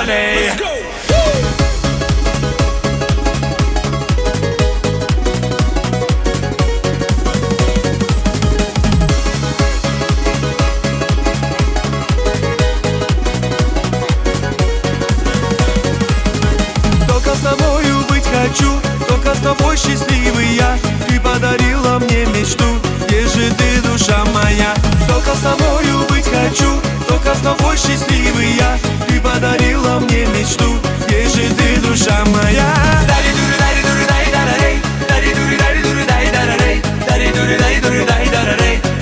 танцуалей. Только с тобою быть хочу, только с тобой счастливый я. Ты подарила мне мечту, где же ты, душа моя? Только с тобою быть хочу, только с тобой счастливый я. Ты подарила мне мечту, где же ты, душа моя?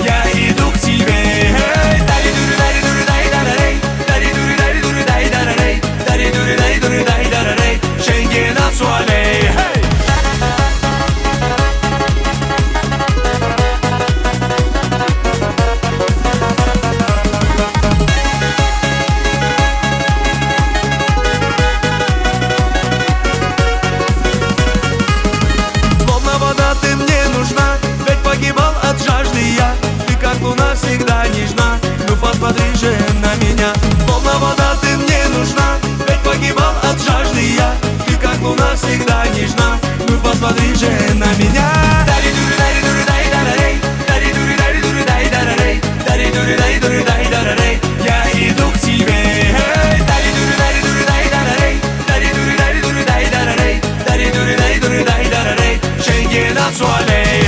Я иду к тебе. Schengen танцуалей. Словно вода ты мне нужна, ведь погибал от жажды я. Ты как луна всегда нежна, ну посмотри же на меня. Словно вода ты мне нужна, ведь погибал от жажды я. Ты как луна всегда нежна, ну посмотри же на меня. Я иду к тебе. Schengen танцуалей.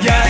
Я